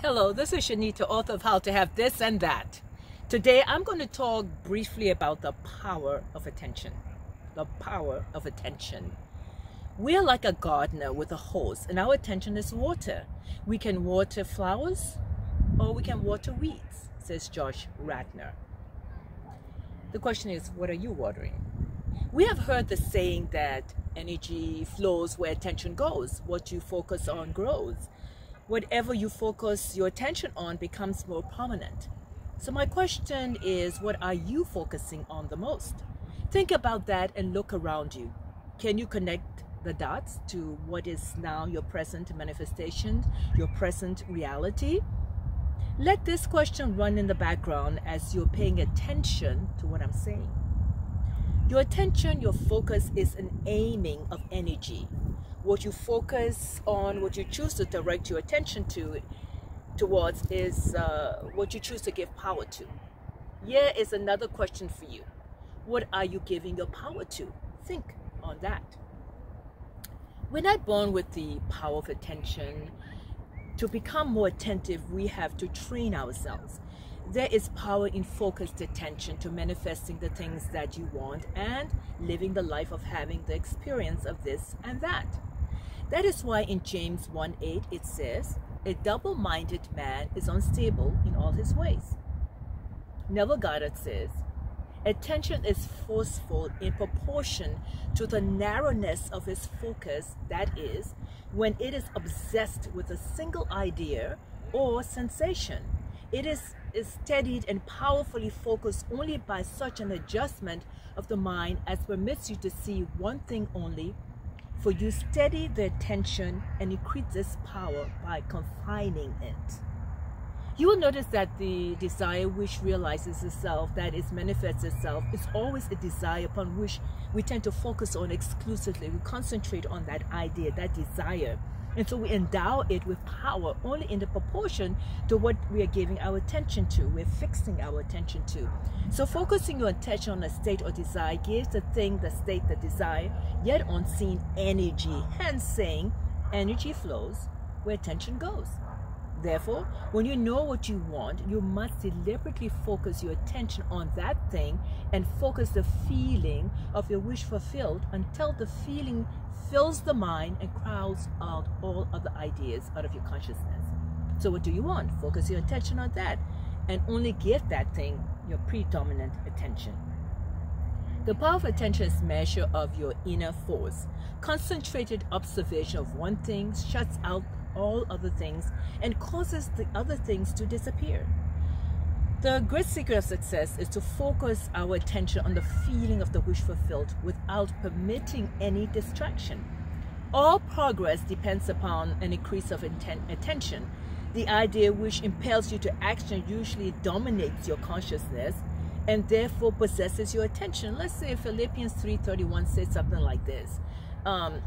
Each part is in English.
Hello, this is Shanita, author of How to Have This and That. Today, I'm going to talk briefly about the power of attention. The power of attention. We are like a gardener with a hose, and our attention is water. We can water flowers, or we can water weeds, says Josh Radnor. The question is, what are you watering? We have heard the saying that energy flows where attention goes. What you focus on grows. Whatever you focus your attention on becomes more prominent. So my question is, what are you focusing on the most? Think about that and look around you. Can you connect the dots to what is now your present manifestation, your present reality? Let this question run in the background as you're paying attention to what I'm saying. Your attention, your focus is an aiming of energy. What you focus on, what you choose to direct your attention towards is what you choose to give power to. Here is another question for you. What are you giving your power to? Think on that. We're not born with the power of attention. To become more attentive, we have to train ourselves. There is power in focused attention to manifesting the things that you want and living the life of having the experience of this and that. That is why in James 1:8 it says, a double-minded man is unstable in all his ways. Neville Goddard says, attention is forceful in proportion to the narrowness of his focus, that is, when it is obsessed with a single idea or sensation. It is steadied and powerfully focused only by such an adjustment of the mind as permits you to see one thing only. For you steady the attention and increase its power by confining it. You will notice that the desire which realizes itself, that is manifests itself, is always a desire upon which we tend to focus on exclusively. We concentrate on that idea, that desire. And so we endow it with power only in the proportion to what we are giving our attention to, we're fixing our attention to. So focusing your attention on a state or desire gives the thing, the state, the desire, yet unseen energy. Hence saying, energy flows where attention goes. Therefore, when you know what you want, you must deliberately focus your attention on that thing and focus the feeling of your wish fulfilled until the feeling fills the mind and crowds out all other ideas out of your consciousness. So what do you want? Focus your attention on that and only give that thing your predominant attention. The power of attention is a measure of your inner force. Concentrated observation of one thing shuts out all other things and causes the other things to disappear. The great secret of success is to focus our attention on the feeling of the wish fulfilled without permitting any distraction. All progress depends upon an increase of attention. The idea which impels you to action usually dominates your consciousness and therefore possesses your attention. Let's say Philippians 3:31 says something like this.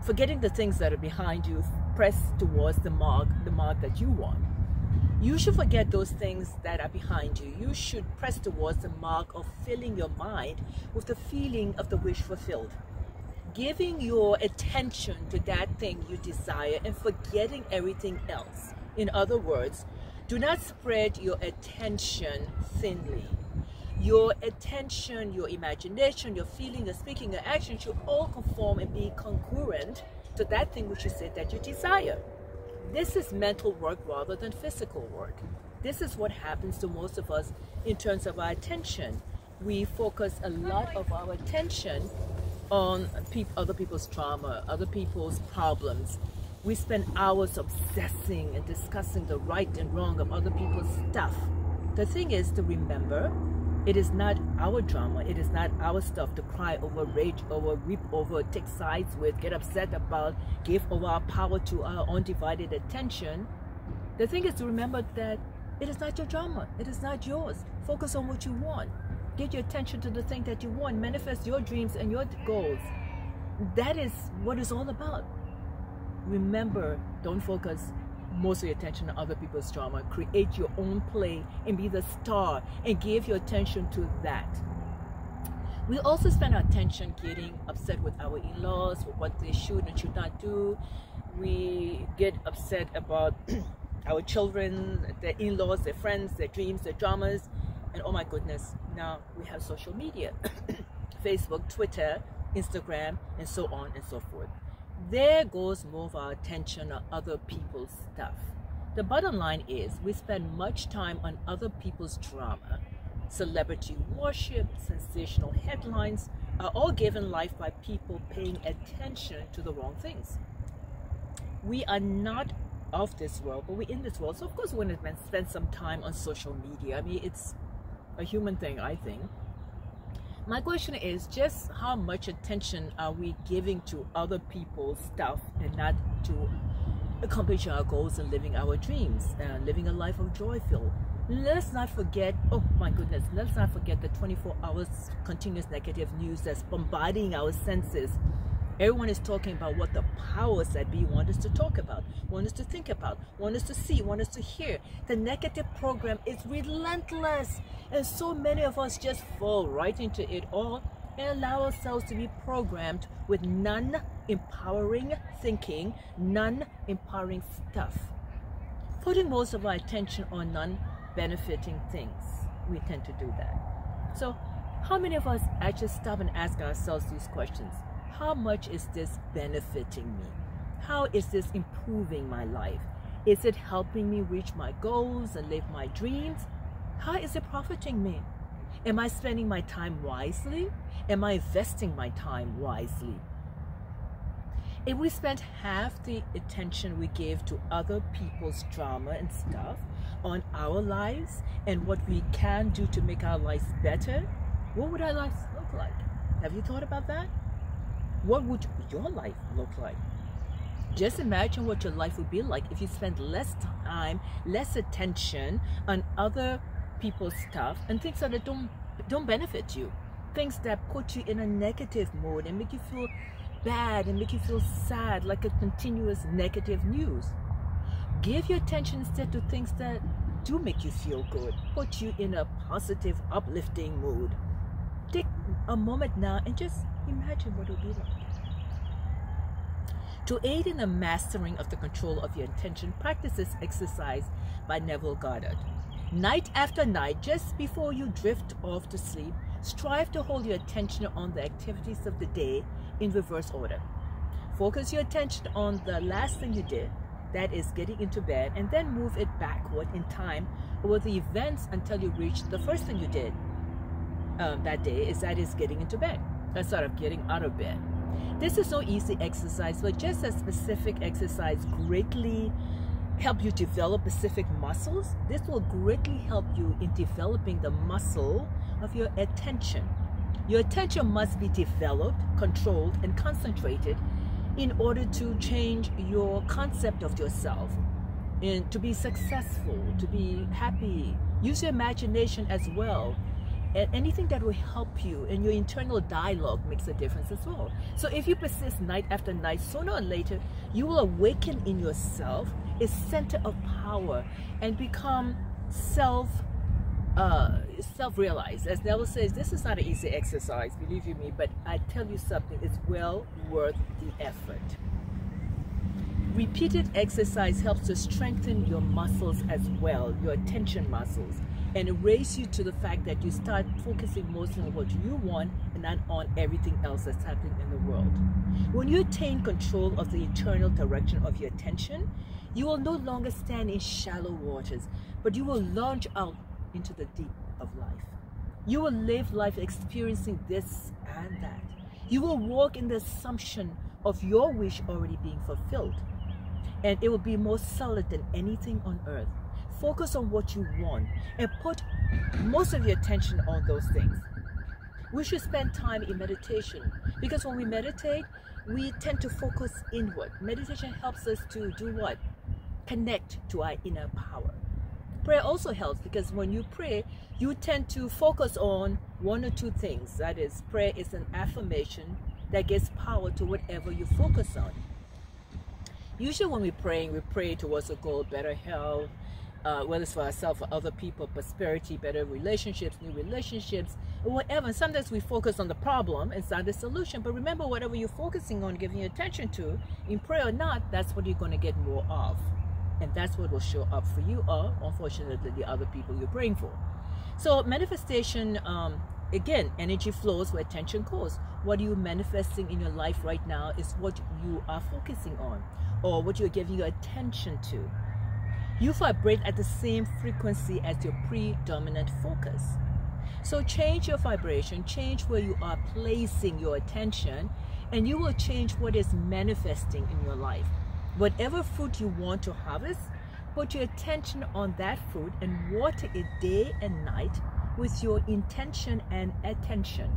Forgetting the things that are behind you, press towards the mark that you want. You should forget those things that are behind you. You should press towards the mark of filling your mind with the feeling of the wish fulfilled. Giving your attention to that thing you desire and forgetting everything else. In other words, do not spread your attention thinly. Your attention, your imagination, your feeling, your speaking, your action should all conform and be congruent to that thing which you said that you desire. This is mental work rather than physical work. This is what happens to most of us in terms of our attention. We focus a lot of our attention on other people's trauma, other people's problems. We spend hours obsessing and discussing the right and wrong of other people's stuff. The thing is to remember, it is not our drama, it is not our stuff to cry over, rage over, weep over, take sides with, get upset about, give over our power to our undivided attention. The thing is to remember that it is not your drama, it is not yours. Focus on what you want. Get your attention to the thing that you want. Manifest your dreams and your goals. That is what it's all about. Remember, don't focus most of your attention on other people's drama. Create your own play and be the star and give your attention to that. We also spend our attention getting upset with our in-laws, with what they should and should not do. We get upset about our children, their in-laws, their friends, their dreams, their dramas. And oh my goodness, now we have social media, Facebook, Twitter, Instagram, and so on and so forth. There goes more of our attention on other people's stuff. The bottom line is we spend much time on other people's drama. Celebrity worship, sensational headlines are all given life by people paying attention to the wrong things. We are not of this world, but we're in this world. So of course we're going to spend some time on social media. I mean, it's a human thing, I think. My question is just how much attention are we giving to other people's stuff and not to accomplishing our goals and living our dreams, living a life of joy-filled. Let's not forget, oh my goodness, let's not forget the 24 hours continuous negative news that's bombarding our senses. Everyone is talking about what the powers that be want us to talk about, want us to think about, want us to see, want us to hear. The negative program is relentless, and so many of us just fall right into it all and allow ourselves to be programmed with non-empowering thinking, non-empowering stuff. Putting most of our attention on non-benefiting things, we tend to do that. So how many of us actually stop and ask ourselves these questions? How much is this benefiting me? How is this improving my life? Is it helping me reach my goals and live my dreams? How is it profiting me? Am I spending my time wisely? Am I investing my time wisely? If we spend half the attention we give to other people's drama and stuff on our lives and what we can do to make our lives better, what would our lives look like? Have you thought about that? What would your life look like? Just imagine what your life would be like if you spent less time, less attention on other people's stuff and things that don't benefit you. Things that put you in a negative mood and make you feel bad and make you feel sad, like a continuous negative news. Give your attention instead to things that do make you feel good, put you in a positive, uplifting mood. Take a moment now and just imagine what it would be like. To aid in the mastering of the control of your attention, practice this exercise by Neville Goddard. Night after night, just before you drift off to sleep, strive to hold your attention on the activities of the day in reverse order. Focus your attention on the last thing you did, that is getting into bed, and then move it backward in time over the events until you reach the first thing you did that day, that is getting into bed. That's sort of getting out of bed. This is no easy exercise, but just as specific exercise greatly help you develop specific muscles, this will greatly help you in developing the muscle of your attention. Your attention must be developed, controlled, and concentrated in order to change your concept of yourself and to be successful, to be happy. Use your imagination as well. And anything that will help you, and your internal dialogue makes a difference as well. So if you persist night after night, sooner or later, you will awaken in yourself a center of power and become self-realized. As Neville says, this is not an easy exercise, believe you me, but I tell you something, it's well worth the effort. Repeated exercise helps to strengthen your muscles as well, your attention muscles, and raise you to the fact that you start focusing mostly on what you want and not on everything else that's happening in the world. When you attain control of the internal direction of your attention, you will no longer stand in shallow waters, but you will launch out into the deep of life. You will live life experiencing this and that. You will walk in the assumption of your wish already being fulfilled, and it will be more solid than anything on earth. Focus on what you want and put most of your attention on those things. We should spend time in meditation, because when we meditate, we tend to focus inward. Meditation helps us to do what? Connect to our inner power. Prayer also helps, because when you pray, you tend to focus on one or two things. That is, prayer is an affirmation that gives power to whatever you focus on. Usually when we pray towards a goal, better health, whether it's for ourselves or other people, prosperity, better relationships, new relationships, or whatever. Sometimes we focus on the problem and not the solution. But remember, whatever you're focusing on, giving your attention to, in prayer or not, that's what you're going to get more of. And that's what will show up for you, or unfortunately the other people you're praying for. So manifestation, again, energy flows where attention goes. What are you manifesting in your life right now is what you are focusing on, or what you're giving your attention to. You vibrate at the same frequency as your predominant focus. So change your vibration, change where you are placing your attention, and you will change what is manifesting in your life. Whatever fruit you want to harvest, put your attention on that fruit and water it day and night with your intention and attention.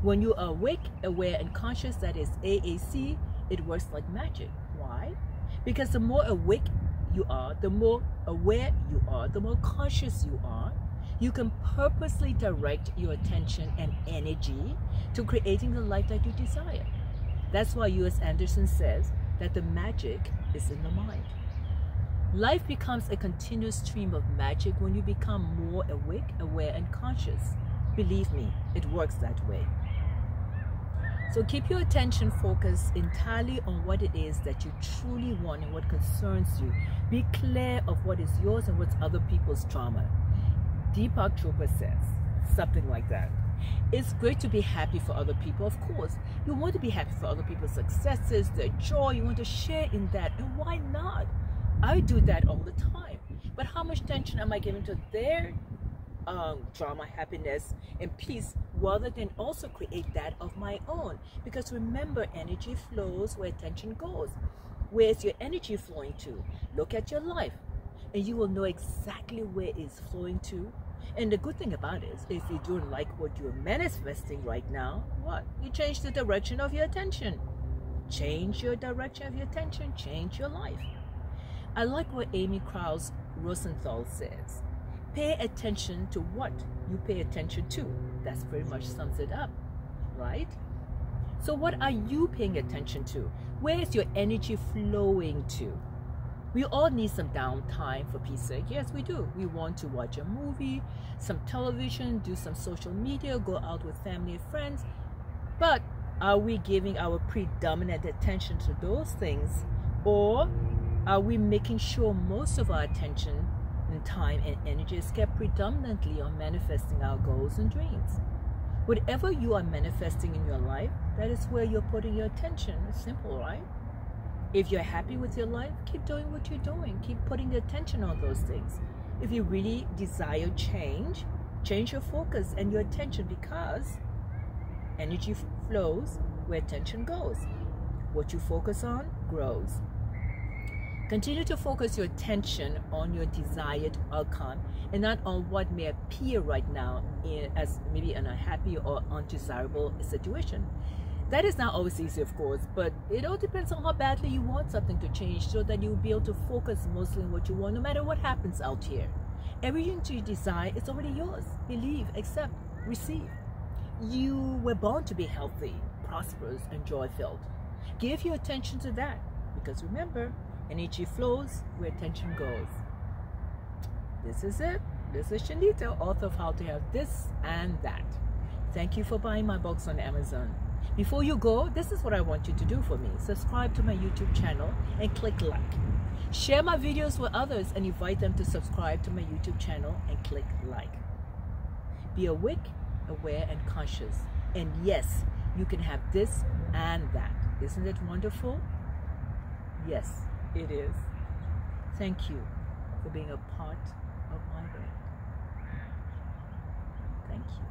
When you are awake, aware, and conscious, that is AAC, it works like magic. Why? Because the more awake you are, the more aware you are, the more conscious you are, you can purposely direct your attention and energy to creating the life that you desire. That's why U.S. Anderson says that the magic is in the mind. Life becomes a continuous stream of magic when you become more awake, aware, and conscious. Believe me, it works that way. So keep your attention focused entirely on what it is that you truly want and what concerns you. Be clear of what is yours and what's other people's drama. Deepak Chopra says something like that. It's great to be happy for other people, of course. You want to be happy for other people's successes, their joy. You want to share in that, and why not? I do that all the time. But how much attention am I giving to their drama, happiness, and peace, rather than also create that of my own? Because remember, energy flows where attention goes. Where's your energy flowing to? Look at your life, and you will know exactly where it's flowing to. And the good thing about it is, if you don't like what you're manifesting right now, what? You change the direction of your attention. Change your direction of your attention, change your life. I like what Amy Krauss Rosenthal says. Pay attention to what you pay attention to. That's pretty much sums it up, right? So what are you paying attention to? Where is your energy flowing to? We all need some downtime for peace sake. Yes, we do. We want to watch a movie, some television, do some social media, go out with family and friends. But are we giving our predominant attention to those things? Or are we making sure most of our attention and time and energy is kept predominantly on manifesting our goals and dreams? Whatever you are manifesting in your life, that is where you're putting your attention. It's simple, right? If you're happy with your life, keep doing what you're doing. Keep putting your attention on those things. If you really desire change, change your focus and your attention, because energy flows where attention goes. What you focus on grows. Continue to focus your attention on your desired outcome and not on what may appear right now as maybe an unhappy or undesirable situation. That is not always easy, of course, but it all depends on how badly you want something to change, so that you'll be able to focus mostly on what you want, no matter what happens out here. Everything you desire is already yours. Believe, accept, receive. You were born to be healthy, prosperous, and joy-filled. Give your attention to that, because remember, energy flows where attention goes. This is it. This is Shanita, author of How to Have This and That. Thank you for buying my books on Amazon. Before you go, this is what I want you to do for me. Subscribe to my YouTube channel and click like. Share my videos with others and invite them to subscribe to my YouTube channel and click like. Be awake, aware, and conscious. And yes, you can have this and that. Isn't it wonderful? Yes, it is. Thank you for being a part of my world. Thank you.